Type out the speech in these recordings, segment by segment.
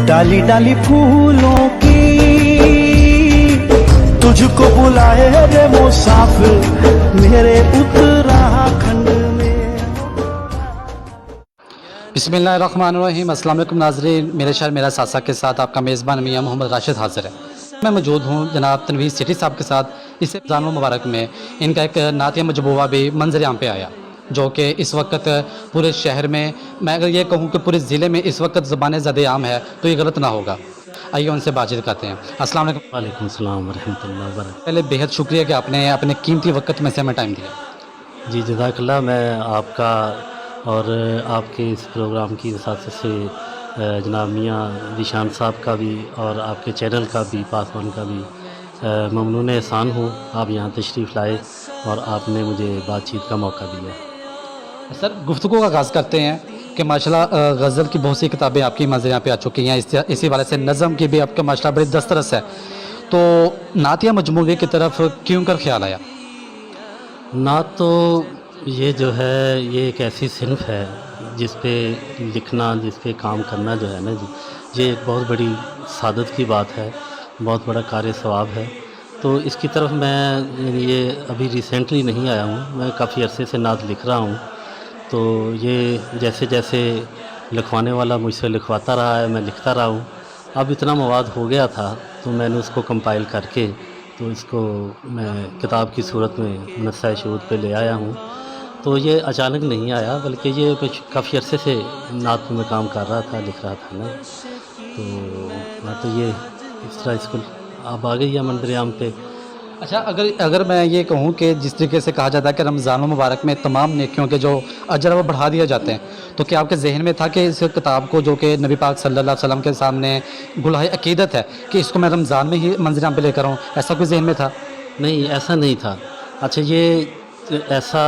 डाली डाली फूलों की तुझको बुलाए रे मुसाफिर मेरे उत्तराखंड में। बिस्मिल्लाहिर्रहमानिर्रहीम। अस्सलाम वालेकुम नाज़रीन, मेरे शहर मेरा सासा के साथ आपका मेज़बान मियां मोहम्मद राशिद हाज़िर है। मैं मौजूद हूँ जनाब तनवीर सिटी साहब के साथ। इस रमज़ान मुबारक में इनका एक नातिया मजबूआ भी मंजर आम पे आया, जो कि इस वक्त पूरे शहर में, मैं अगर ये कहूँ कि पूरे ज़िले में इस वक्त ज़बान ज़द आम है तो ये गलत ना होगा। आइए उनसे बातचीत करते हैं। अस्सलाम वालेकुम। वालेकुम सलाम वरहमतुल्लाहि वबरकातुहू। पहले बेहद शुक्रिया कि आपने अपने कीमती वक्त में से हमें टाइम दिया। जी जज़ाकल्लाह। मैं आपका और आपके इस प्रोग्राम की वसात से जनाब मियाँ ज़ीशान साहब का भी और आपके चैनल का भी, पासवान का भी ममनून एहसान हूँ। आप यहाँ तशरीफ़ लाए और आपने मुझे बातचीत का मौका दिया। सर, गुफ्तगू का आगाज़ करते हैं कि माशाल्लाह गज़ल की बहुत सी किताबें आपकी मंज़र यहाँ पे आ चुकी हैं। इसी वाले से नज़म की भी आपका माशाल्लाह बड़ी दस्तरस है, तो नातिया मजमूए की तरफ क्यों कर ख्याल आया? नात तो ये जो है, ये एक ऐसी सिन्फ़ है जिस पे लिखना, जिस पे काम करना जो है ना जी, ये एक बहुत बड़ी सादत की बात है, बहुत बड़ा कार्य सवाब है। तो इसकी तरफ मैं ये अभी रिसेंटली नहीं आया हूँ, मैं काफ़ी अरसे से नात लिख रहा हूँ। तो ये जैसे जैसे लिखवाने वाला मुझसे लिखवाता रहा है, मैं लिखता रहा हूँ। अब इतना मवाद हो गया था तो मैंने उसको कंपाइल करके तो इसको मैं किताब की सूरत में नस्ख़ शहूद पे ले आया हूँ। तो ये अचानक नहीं आया, बल्कि ये काफ़ी अरसे से नात में काम कर रहा था, लिख रहा था मैं। तो ये इस तरह इसको अब आ गई है मंजर आम पे। अच्छा, अगर मैं ये कहूँ कि जिस तरीके से कहा जाता है कि रमज़ान मुबारक में तमाम नेकियों के जो अजर वो बढ़ा दिए जाते हैं, तो क्या आपके जहन में था कि इस किताब को, जो कि नबी पाक सल्लल्लाहु अलैहि वसल्लम के सामने गुलाह अकीदत है, कि इसको मैं रमज़ान में ही मंजर आम पे लेकर आऊँ, ऐसा कोई जहन में था? नहीं, ऐसा नहीं था। अच्छा, ये ऐसा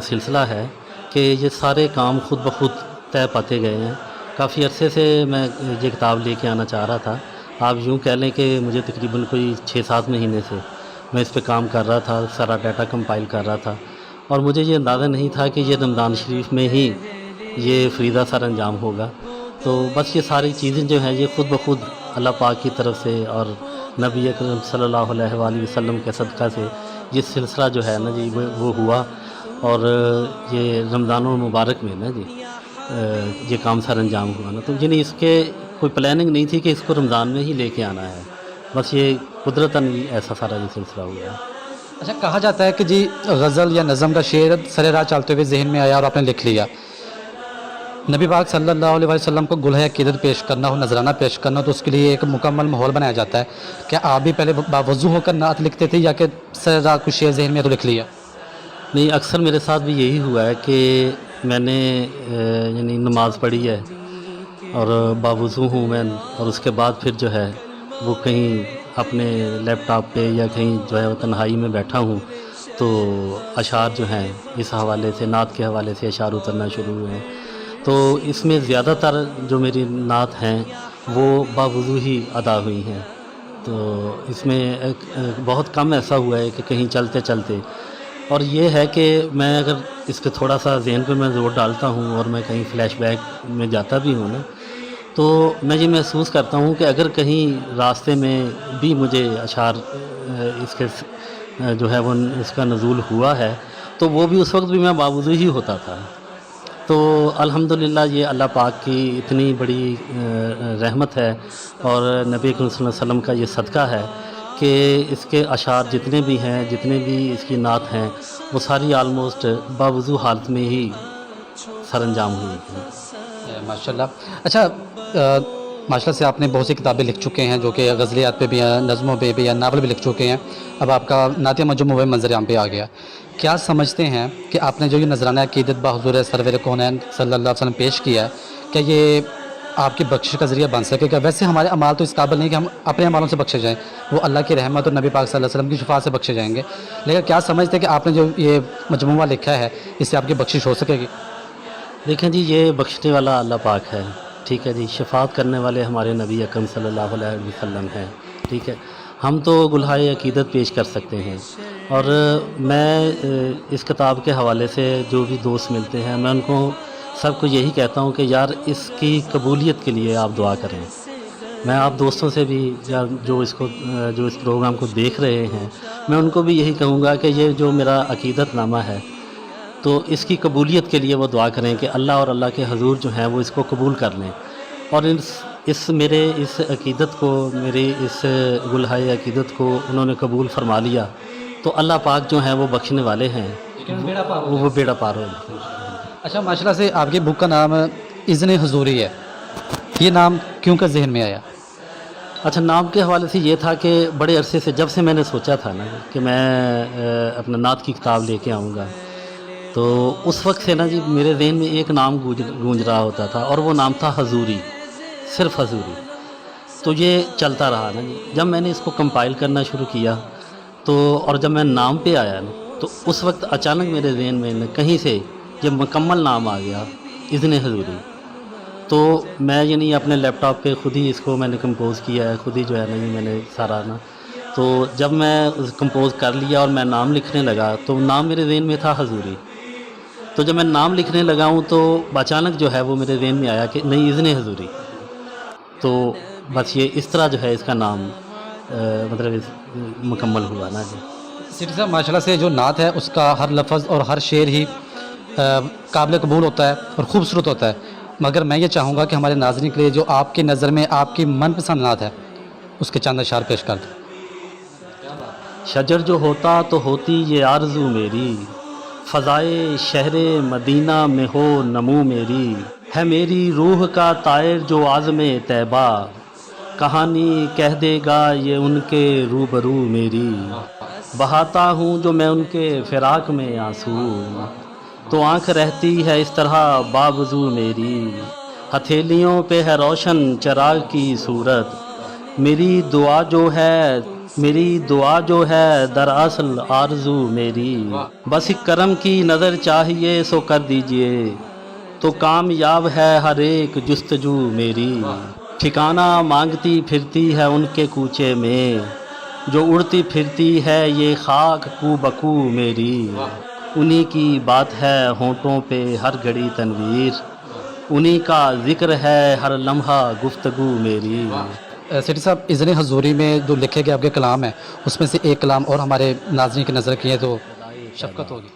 सिलसिला है कि ये सारे काम खुद ब खुद तय पाते गए हैं। काफ़ी अरसे से मैं ये किताब लेके आना चाह रहा था। आप यूँ कह लें कि मुझे तकरीबन कोई 6-7 महीने से मैं इस पे काम कर रहा था, सारा डाटा कंपाइल कर रहा था, और मुझे ये अंदाज़ा नहीं था कि ये रमज़ान शरीफ में ही ये फ़रीदा सर अंजाम होगा। तो बस ये सारी चीज़ें जो हैं, ये ख़ुद ब खुद अल्लाह पाक की तरफ से और नबी अकरम सल्लल्लाहु अलैहि वसल्लम के सदक़ा से ये सिलसिला जो है ना जी, वो हुआ। और ये रमज़ान मुबारक में ना जी ये काम सर अंजाम हुआ ना। तो यानी इसके कोई प्लानिंग नहीं थी कि इसको रमज़ान में ही लेके आना है, बस ये कुदरतन ऐसा सारा ये सिलसिला हुआ है। अच्छा, कहा जाता है कि जी गज़ल या नज़म का शेर सरे राह चलते हुए जहन में आया और आपने लिख लिया। नबी पाक सल्लल्लाहु अलैहि वसल्लम को गुलाह अकीदत पेश करना हो, नजराना पेश करना हो, तो उसके लिए एक मुकम्मल माहौल बनाया जाता है। क्या आप भी पहले बावजू होकर नात लिखते थे, या कि सरे राह कुछ शेर जहन में तो लिख लिया? नहीं, अक्सर मेरे साथ भी यही हुआ है कि मैंने यानी नमाज़ पढ़ी है और बावज़ू हूँ मैं, और उसके बाद फिर जो है वो कहीं अपने लैपटॉप पे या कहीं जो है वो तन्हाई में बैठा हूँ, तो अशार जो हैं इस हवाले से, नात के हवाले से अशार उतरना शुरू हुए हैं। तो इसमें ज़्यादातर जो मेरी नात हैं वो बावज़ू ही अदा हुई हैं। तो इसमें एक बहुत कम ऐसा हुआ है कि कहीं चलते चलते, और ये है कि मैं अगर इसके थोड़ा सा ज़हन पे मैं ज़ोर डालता हूँ और मैं कहीं फ़्लैशबैक में जाता भी हूँ ना, तो मैं ये महसूस करता हूँ कि अगर कहीं रास्ते में भी मुझे अशार इसके जो है वो इसका नज़ूल हुआ है, तो वो भी उस वक्त भी मैं बावजूद ही होता था। तो अल्हम्दुलिल्लाह ये अल्लाह पाक की इतनी बड़ी रहमत है और नबी करीम सल्लल्लाहु अलैहि वसल्लम का ये सदका है कि इसके अशार जितने भी हैं, जितने भी इसकी नात हैं, वो सारी आलमोस्ट बावजू हालत में ही सरअंजाम हुई हैं। माशाल्लाह। अच्छा, माशाल्लाह से आपने बहुत सी किताबें लिख चुके हैं, जो कि गज़लियात पे भी हैं, नज़मों पे भी, या नावल भी लिख चुके हैं। अब आपका नातिया मजमूआ मंजर आम पे आ गया। क्या समझते हैं कि आपने जो ये नजराना अकीदत बहुज़ूर सरवर कौनैन सल्लल्लाहु अलैहि वसल्लम पेश किया है, क्या ये आपकी बख्शिश का ज़रिया बन सकेगा? वैसे हमारे अमाल तो इस काबिल नहीं कि हम अपने अमालों से बख्शे जाएँ, वो अल्लाह की रहमत और नबी पाक सल्लल्लाहु अलैहि वसल्लम की शफ़ाअत से बख्शे जाएंगे। लेकिन क्या समझते हैं कि आपने जो ये मजमूआ लिखा है, इससे आपकी बख्शिश हो सकेगी? देखें जी, ये बख्शने वाला अल्लाह पाक है, ठीक है जी। शफ़ाअत करने वाले हमारे नबी अकरम सल्लल्लाहु अलैहि वसल्लम हैं, ठीक है। हम तो गुलहाए अकीदत पेश कर सकते हैं, और मैं इस किताब के हवाले से जो भी दोस्त मिलते हैं, मैं उनको सबको यही कहता हूँ कि यार इसकी कबूलियत के लिए आप दुआ करें। میں آپ دوستوں سے بھی یا جو اس پروگرام کو دیکھ رہے ہیں، میں ان کو بھی یہی کہوں گا کہ یہ جو میرا عقیدت نامہ ہے تو اس کی قبولیت کے لیے وہ دعا کریں کہ اللہ اور اللہ کے حضور جو ہیں وہ اس کو قبول کر لیں، اور میرے اس عقیدت کو، میری اس گلہائے عقیدت کو انہوں نے قبول فرما لیا تو اللہ پاک جو ہیں وہ بخشنے والے ہیں، وہ بیڑا پار ہو۔ اچھا، ماشاء اللہ سے آپ کی بک کا نام اذن حضوری ہے، یہ نام کیوں کا ذہن میں آیا؟ اچھا، نام کے حوالے سے یہ تھا کہ بڑے عرصے سے جب سے میں نے سوچا تھا نا کہ میں اپنا نعت کی کتاب لے کے آؤں گا، تو اس وقت سے نا جی میرے ذہن میں ایک نام گونج رہا ہوتا تھا، اور وہ نام تھا حضوری، صرف حضوری۔ تو یہ چلتا رہا نا جی، جب میں نے اس کو کمپائل کرنا شروع کیا تو، اور جب میں نام پہ آیا نا تو اس وقت اچانک میرے ذہن میں کہیں سے جب مکمل نام آ گیا اذن حضوری، تو میں یعنی اپنے لیپ ٹاپ پہ خود ہی اس کو میں نے کمپوز کیا ہے، خود ہی جو ہے نا یہ میں نے سارا نا، تو جب میں کمپوز کر لیا اور میں نام لکھنے لگا تو نام میرے ذہن میں تھا حضوری، تو جب میں نام لکھنے لگا ہوں تو اچانک جو ہے وہ میرے ذہن میں آیا کہ نہیں اذن حضوری، تو بس یہ اس طرح جو ہے اس کا نام مطلب مکمل ہوا نا جی۔ سٹی صاحب، ماشاء اللہ سے جو نعت ہے اس کا ہر لفظ اور ہر شعر ہی قابل قبول ہوتا ہے اور خوبصورت ہوتا ہے، مگر میں یہ چاہوں گا کہ ہمارے ناظرین کے لیے جو آپ کی نظر میں آپ کی من پسند نعت ہے اس کے چند اشعار پیش کر دیں۔ شجر جو ہوتا تو ہوتی یہ آرزو میری، فضائے شہر مدینہ میں ہو نمو میری، ہے میری روح کا طائر جو عازم طیبہ، کہانی کہہ دے گا یہ ان کے روبرو میری، بہاتا ہوں جو میں ان کے فراق میں آنسو، تو آنکھ رہتی ہے اس طرح باوضو میری، ہتھیلیوں پہ ہے روشن چراغ کی صورت، میری دعا جو ہے دراصل آرزو میری، بس ایک کرم کی نظر چاہیے سو کر دیجئے، تو کامیاب ہے ہر ایک جستجو میری، ٹھکانہ مانگتی پھرتی ہے ان کے کوچے میں، جو اڑتی پھرتی ہے یہ خاک کو بکو میری، انہی کی بات ہے ہونٹوں پہ ہر گھڑی تنویر، انہی کا ذکر ہے ہر لمحہ گفتگو میری۔ سٹی صاحب، اذن حضوری میں جو لکھے گئے آپ کے کلام ہیں اس میں سے ایک کلام اور ہمارے ناظرین کی نظر کیے تو شفقت ہوگی۔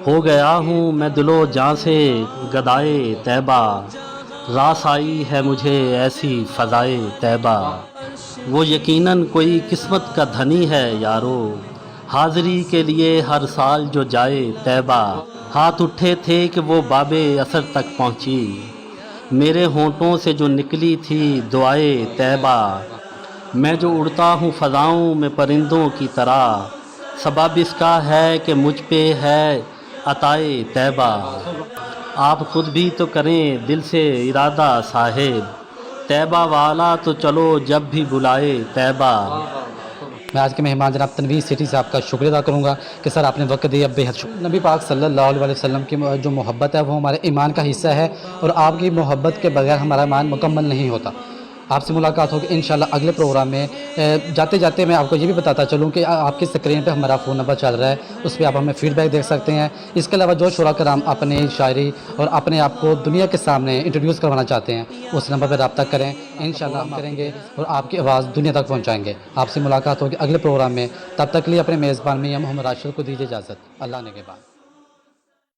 ہو گیا ہوں میں دل و جاں سے گدائے طیبہ، راس آئی ہے مجھے ایسی فضائے طیبہ، وہ یقیناً کوئی قسمت کا دھنی ہے یارو، حاضری کے لیے ہر سال جو جائے طیبہ، ہاتھ اٹھے تھے کہ وہ باب اثر تک پہنچی، میرے ہونٹوں سے جو نکلی تھی دعائے طیبہ، میں جو اڑتا ہوں فضاؤں میں پرندوں کی طرح، سبب اس کا ہے کہ مجھ پہ ہے عطائے طیبہ، آپ خود بھی تو کریں دل سے ارادہ صاحب، طیبہ والا تو چلو جب بھی بلائے طیبہ۔ میں آج کے مہمان جناب تنویر سٹی صاحب کا شکریہ ادا کروں گا کہ سر آپ نے وقت دیا، بے حد شکریہ۔ نبی پاک صلی اللہ علیہ وسلم کی جو محبت ہے وہ ہمارے ایمان کا حصہ ہے، اور آپ کی محبت کے بغیر ہمارا ایمان مکمل نہیں ہوتا۔ آپ سے ملاقات ہوگی انشاءاللہ اگلے پروگرام میں۔ جاتے جاتے میں آپ کو یہ بھی بتاتا چلوں کہ آپ کی اسکرین پہ ہمارا فون نمبر چل رہا ہے، اس پہ آپ ہمیں فیڈ بیک دے سکتے ہیں۔ اس کے علاوہ جو شعراء کرام اپنی شاعری اور اپنے آپ کو دنیا کے سامنے انٹروڈیوس کروانا چاہتے ہیں اس نمبر پہ رابطہ کریں، انشاءاللہ ہم کریں گے اور آپ کی آواز دنیا تک پہنچائیں گے۔ آپ سے ملاقات ہوگی اگلے پروگرام میں، تب تک لیے اپنے میزبان میں محمد راشد کو دیجیے اجازت۔ اللہ نے کے بعد۔